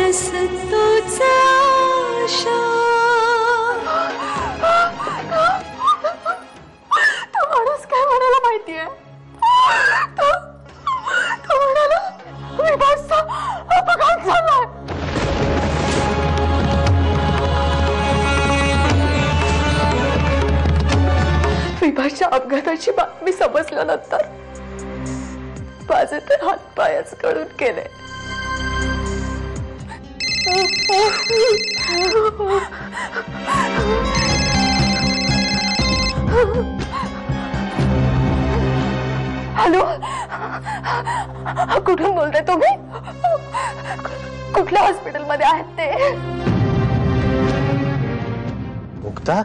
वारस तोच आशा. तो माणूस काय म्हणाला माहितीये? तो म्हणाला विभासचा अपघात झालाय. विभासच्या अपघाताची बातमी समजल्यानंतर माझे तर हातपायच कळून गेले. हॅलो, कुठून बोलताय तुम्ही? कुठल्या हॉस्पिटलमध्ये आहेत ते? मुक्ता,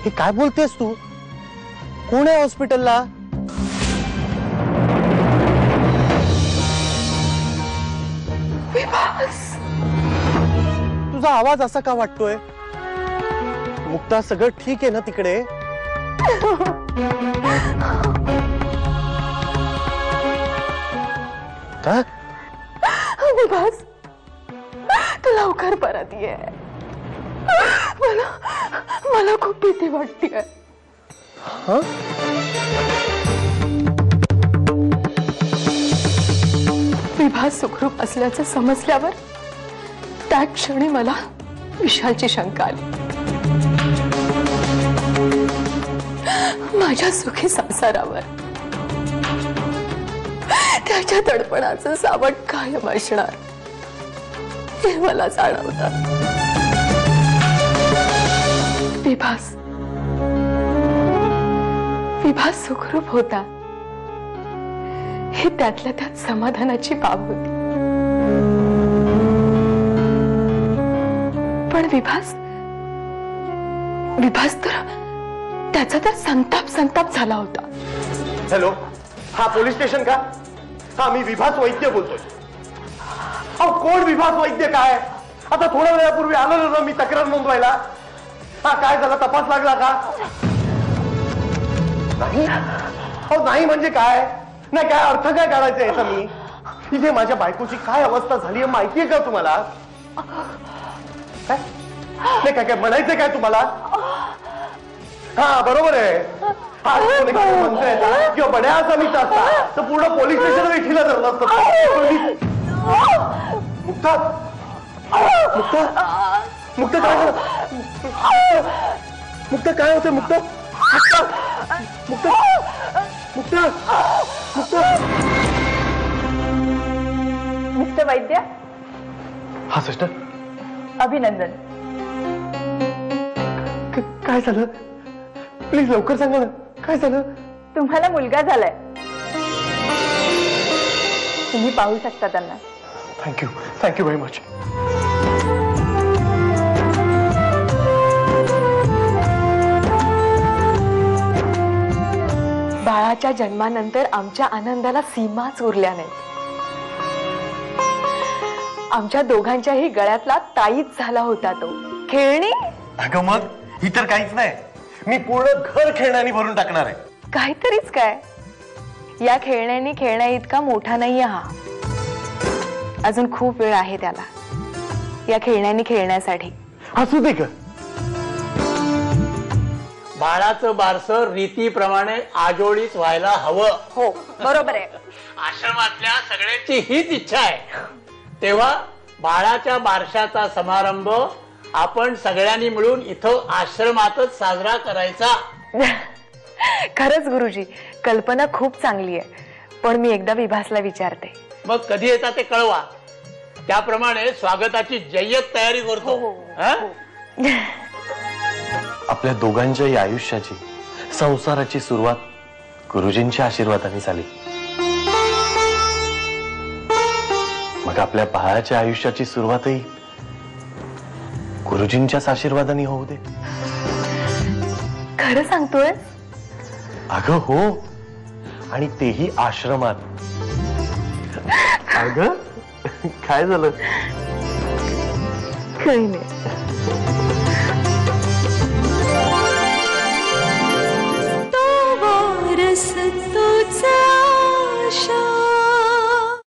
हे काय बोलतेस तू? कोण आहे हॉस्पिटलला? विभास, तुझा आवाज असा का वाटतोय? मुक्ता, सगळं ठीक आहे ना तिकडे? विभास, तू लवकर परत ये. मला खूप भीती वाटतेय. विभास सुखरूप असल्याचं समजल्यावर त्या क्षणी मला विशालची शंका आली. माझ्या सुखी संसारावर त्याच्या तडपणाचं सावट कायम असणार हे मला जाणवतं. विभास सुखरूप होता हे त्यातल्या त्यात समाधानाची बाब होती. पण विभास तर त्याचा तर संताप झाला होता. हॅलो, हा पोलीस स्टेशन का? हा, मी विभास वैद्य बोलतोय. अहो, कोण विभास वैद्य? काय आता थोड्या वेळापूर्वी आलो ना मी तक्रार नोंदवायला. हा, काय झालं? तपास लागला का? नाही. अहो, नाही म्हणजे काय? नाही, काय अर्थ काय काढायचा याचा? मी इथे माझ्या बायकोची काय अवस्था झाली माहितीये का तुम्हाला? काय नाही, काय काय म्हणायचंय काय तुम्हाला? हा, बरोबर आहे. हा, म्हणतोय किंवा बड्या असामीचा असता तर पूर्ण पोलीस स्टेशन वेठीला धरलं असतं. मुक्ता, मुक्ता काय झालं? मुक्ता काय होतं? मुक्ता, मुक्ता, मुक्ता, मुक्ता. मिस्टर वैद्य. हा सिस्टर. अभिनंदन. काय झालं? प्लीज लवकर सांगा ना, काय झालं? तुम्हाला मुलगा झालाय. तुम्ही पाहू शकता त्यांना. Thank you very much. बाळाच्या जन्मानंतर आमच्या आनंदाला सीमाच उरल्या नाहीत. आमच्या दोघांच्याही गळ्यातला ताईच झाला होता तो खेळणी. अगं मग ही तर काहीच नाही. मी पूर्ण घर खेळण्याने भरून टाकणार आहे. काहीतरीच काय. या खेळण्यानी खेळण्या इतका मोठा नाहीये हा. अजून खूप वेळ आहे त्याला या खेळण्यानी खेळण्यासाठी. असू दे का? बाळाचं बारसं रीतीप्रमाणे आजोळीच व्हायला हवं. हो, बरोबर आहे. आश्रमातल्या सगळ्यांची हीच इच्छा आहे. तेव्हा बाळाच्या बारशाचा समारंभ आपण सगळ्यांनी मिळून इथं आश्रमातच साजरा करायचा. खरंच गुरुजी, कल्पना खूप चांगली आहे. पण मी एकदा विभासला विचारते. मग कधी येता ते कळवा. त्याप्रमाणे स्वागताची जय्यत तयारी करतो. आपल्या दोघांच्याही आयुष्याची, संसाराची सुरुवात गुरुजींच्या आशीर्वादाने झाली. मग आपल्या बाळाच्या आयुष्याची सुरुवातही गुरुजींच्याच आशीर्वादाने होऊ दे. खरं सांगतोय? अगं हो, आणि तेही आश्रमात. अगं काय झालं? काही नाही. तो वारस तो